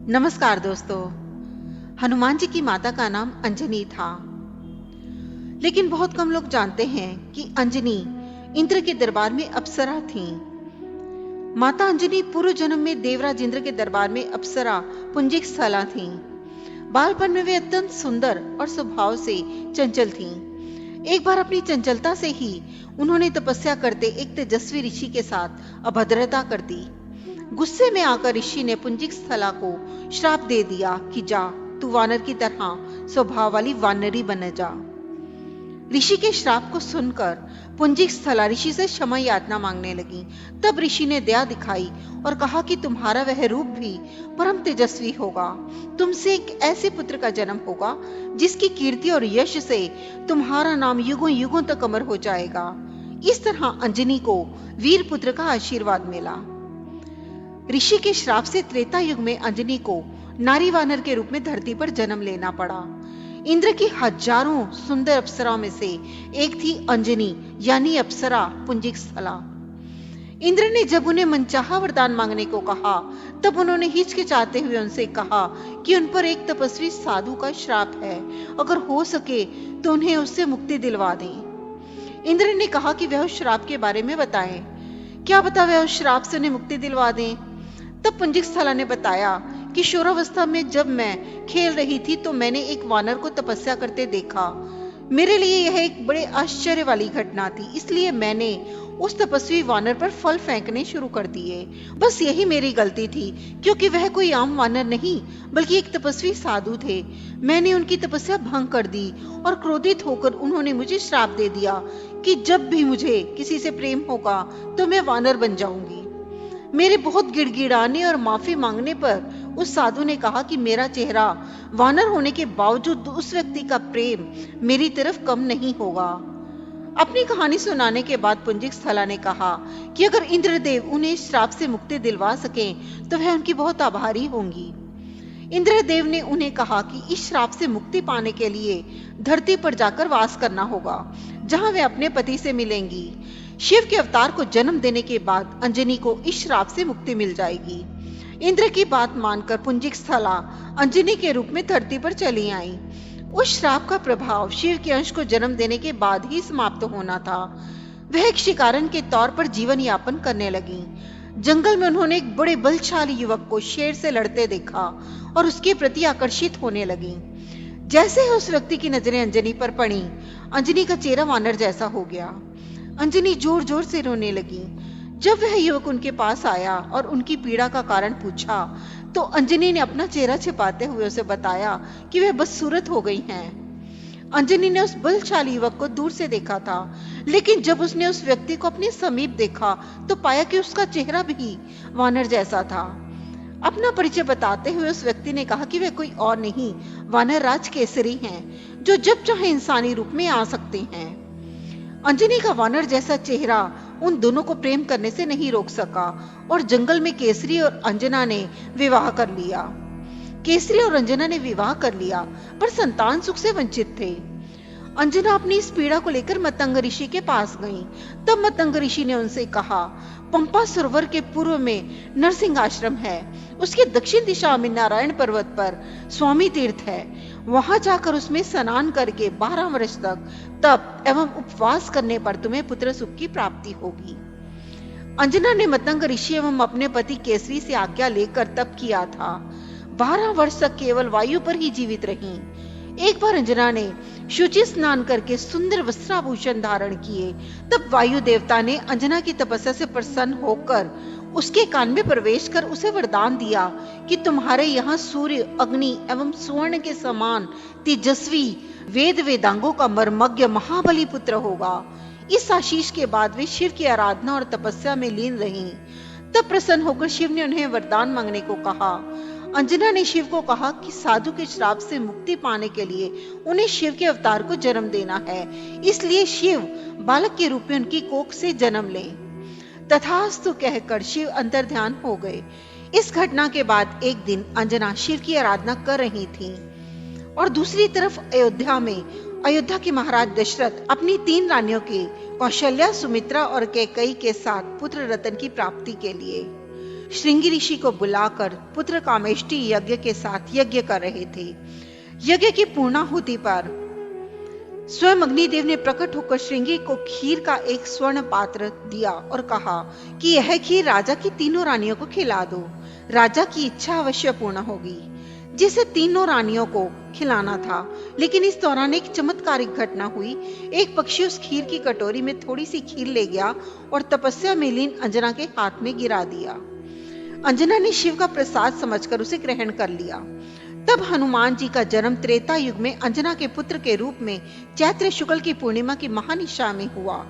नमस्कार दोस्तों। हनुमान जी की माता का नाम अंजनी था, लेकिन बहुत कम लोग जानते हैं कि अंजनी इंद्र के दरबार में अप्सरा थीं। माता अंजनी पूर्व जन्म में देवराज इंद्र के दरबार में अप्सरा पुंजिक स्थला थीं। बालपन में वे अत्यंत सुंदर और स्वभाव से चंचल थीं। एक बार अपनी चंचलता से ही उन्होंने तपस्या करते एक तेजस्वी ऋषि के साथ अभद्रता कर दी। गुस्से में आकर ऋषि ने पुंजिक स्थला को श्राप दे दिया कि जा, तू वानर की तरह स्वभाव वाली वानरी बन जा। ऋषि के श्राप को सुनकर पुंजिक स्थला ऋषि से क्षमा याचना मांगने लगी। तब ऋषि ने दया दिखाई और कहा कि तुम्हारा वह रूप भी परम तेजस्वी होगा। तुमसे एक ऐसे पुत्र का जन्म होगा जिसकी कीर्ति और यश से तुम्हारा नाम युगों युगों तक अमर हो जाएगा। इस तरह अंजनी को वीर पुत्र का आशीर्वाद मिला। ऋषि के श्राप से त्रेता युग में अंजनी को नारी वानर के रूप में धरती पर जन्म लेना पड़ा। इंद्र की हजारों सुंदर अप्सराओं में से एक थी अंजनी, यानी अप्सरा पुंजिक स्थला। इंद्र ने जब उन्हें मनचाहा वरदान मांगने को कहा, तब उन्होंने हिचकिचाते हुए उनसे कहा कि उन पर एक तपस्वी साधु का श्राप है, अगर हो सके तो उन्हें उससे मुक्ति दिलवा दें। इंद्र ने कहा कि वह उस श्राप के बारे में बताएं। क्या पता वह उस श्राप से उन्हें मुक्ति दिलवा दें। तब पुंजिक स्थला ने बताया कि शोरावस्था में जब मैं खेल रही थी तो मैंने एक वानर को तपस्या करते देखा। मेरे लिए यह एक बड़े आश्चर्य वाली घटना थी, इसलिए मैंने उस तपस्वी वानर पर फल फेंकने शुरू कर दिए। बस यही मेरी गलती थी, क्योंकि वह कोई आम वानर नहीं बल्कि एक तपस्वी साधु थे। मैंने उनकी तपस्या भंग कर दी और क्रोधित होकर उन्होंने मुझे श्राप दे दिया कि जब भी मुझे किसी से प्रेम होगा तो मैं वानर बन जाऊंगी। मेरे बहुत गिड़गिड़ाने और माफी मांगने पर उस साधु ने कहा कि मेरा चेहरा वानर होने के बावजूद उस व्यक्ति का प्रेम मेरी तरफ कम नहीं होगा। अपनी कहानी सुनाने के बाद पुंजिक स्थला ने कहा कि अगर इंद्रदेव उन्हें श्राप से मुक्ति दिलवा सकें तो वह उनकी बहुत आभारी होंगी। इंद्रदेव ने उन्हें कहा कि इस श्राप से मुक्ति पाने के लिए धरती पर जाकर वास करना होगा, जहां वे अपने पति से मिलेंगी। शिव के अवतार को जन्म देने के बाद अंजनी को इस श्राप से मुक्ति मिल जाएगी। इंद्र की बात मानकर पुंजिक स्थला अंजनी के रूप में धरती पर चली आई। उस श्राप का प्रभाव शिव के अंश को जन्म देने के बाद ही समाप्त होना था। वह एक शिकारन के तौर पर जीवन यापन करने लगी। जंगल में उन्होंने एक बड़े बलशाली युवक को शेर से लड़ते देखा और उसके प्रति आकर्षित होने लगी। जैसे ही उस व्यक्ति की नजरें अंजनी पर पड़ी, अंजनी का चेहरा वानर जैसा हो गया। अंजनी जोर जोर से रोने लगी। जब वह युवक उनके पास आया और उनकी पीड़ा का कारण पूछा, तो अंजनी ने अपना चेहरा छिपाते हुए उसे बताया कि वह बदसूरत हो गई हैं। अंजनी ने उस बलशाली युवक को दूर से देखा था, लेकिन जब उसने उस व्यक्ति को अपने समीप देखा तो पाया कि उसका चेहरा भी वानर जैसा था। अपना परिचय बताते हुए उस व्यक्ति ने कहा कि वह कोई और नहीं, वानर राज केसरी हैं, जो जब चाहे इंसानी रूप में आ सकते हैं। अंजनी का वानर जैसा चेहरा उन दोनों को प्रेम करने से नहीं रोक सका और जंगल में केसरी और अंजना ने विवाह कर लिया। केसरी और अंजना ने विवाह कर लिया, पर संतान सुख से वंचित थे। अंजना अपनी इस पीड़ा को लेकर मतंग ऋषि के पास गई। तब मतंग ऋषि ने उनसे कहा, पंपा सरोवर के पूर्व में नरसिंह आश्रम है, उसके दक्षिण दिशा में नारायण पर्वत पर स्वामी तीर्थ है। वहां जाकर उसमें स्नान करके 12 वर्ष तक तप एवं उपवास करने पर तुम्हें पुत्र सुख की प्राप्ति होगी। अंजना ने मतंग ऋषि एवं अपने पति केसरी से आज्ञा लेकर तप किया था। 12 वर्ष तक केवल वायु पर ही जीवित रही। एक बार अंजना ने शुचि स्नान करके सुंदर वस्त्राभूषण धारण किए। तब वायु देवता ने अंजना की तपस्या से प्रसन्न होकर उसके कान में प्रवेश कर उसे वरदान दिया कि तुम्हारे यहाँ सूर्य, अग्नि एवं स्वर्ण के समान तेजस्वी वेद वेदांगों का मर्मज्ञ महाबली पुत्र होगा। इस आशीष के बाद वे शिव की आराधना और तपस्या में लीन रहीं। तब प्रसन्न होकर शिव ने उन्हें वरदान मांगने को कहा। अंजना ने शिव को कहा कि साधु के श्राप से मुक्ति पाने के लिए उन्हें शिव के अवतार को जन्म देना है, इसलिए शिव बालक के रूप में उनकी कोख से जन्म ले। तथास्तु कहकर शिव अंतर्ध्यान हो गए। इस घटना के बाद एक दिन अंजना शिव की आराधना कर रही थी और दूसरी तरफ अयोध्या के महाराज दशरथ अपनी 3 रानियों के कौशल्या, सुमित्रा और कैकेयी के साथ पुत्र रतन की प्राप्ति के लिए श्रृंगी ऋषि को बुलाकर पुत्र कामेष्टि यज्ञ के साथ यज्ञ कर रहे थे। यज्ञ की पूर्णाहुति पर स्वयं अग्निदेव ने प्रकट होकर श्रृंगी को खीर का एक स्वर्ण पात्र दिया और कहा कि यह खीर राजा की तीनों रानियों को खिला दो। राजा की इच्छा अवश्य पूर्ण होगी। जिसे तीनों रानियों को खिलाना था, लेकिन इस दौरान एक चमत्कारिक घटना हुई। एक पक्षी उस खीर की कटोरी में थोड़ी सी खीर ले गया और तपस्या में लीन अंजना के हाथ में गिरा दिया। अंजना ने शिव का प्रसाद समझकर उसे ग्रहण कर लिया। तब हनुमान जी का जन्म त्रेता युग में अंजना के पुत्र के रूप में चैत्र शुक्ल की पूर्णिमा की महानिशा में हुआ।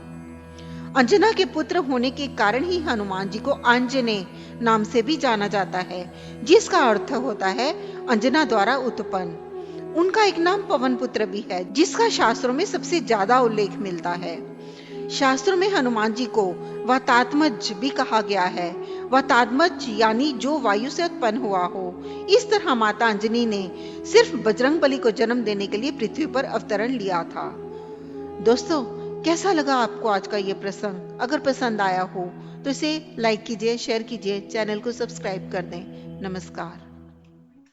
अंजना के पुत्र होने के कारण ही हनुमान जी को आंजनेय नाम से भी जाना जाता है, जिसका अर्थ होता है अंजना द्वारा उत्पन्न। उनका एक नाम पवन पुत्र भी है, जिसका शास्त्रों में सबसे ज्यादा उल्लेख मिलता है। शास्त्रों में हनुमान जी को वातात्मज भी कहा गया है। वातात्मज यानी जो वायु से उत्पन्न हुआ हो। इस तरह माता अंजनी ने सिर्फ बजरंगबली को जन्म देने के लिए पृथ्वी पर अवतरण लिया था। दोस्तों, कैसा लगा आपको आज का ये प्रसंग? अगर पसंद आया हो तो इसे लाइक कीजिए, शेयर कीजिए, चैनल को सब्सक्राइब कर दें। नमस्कार।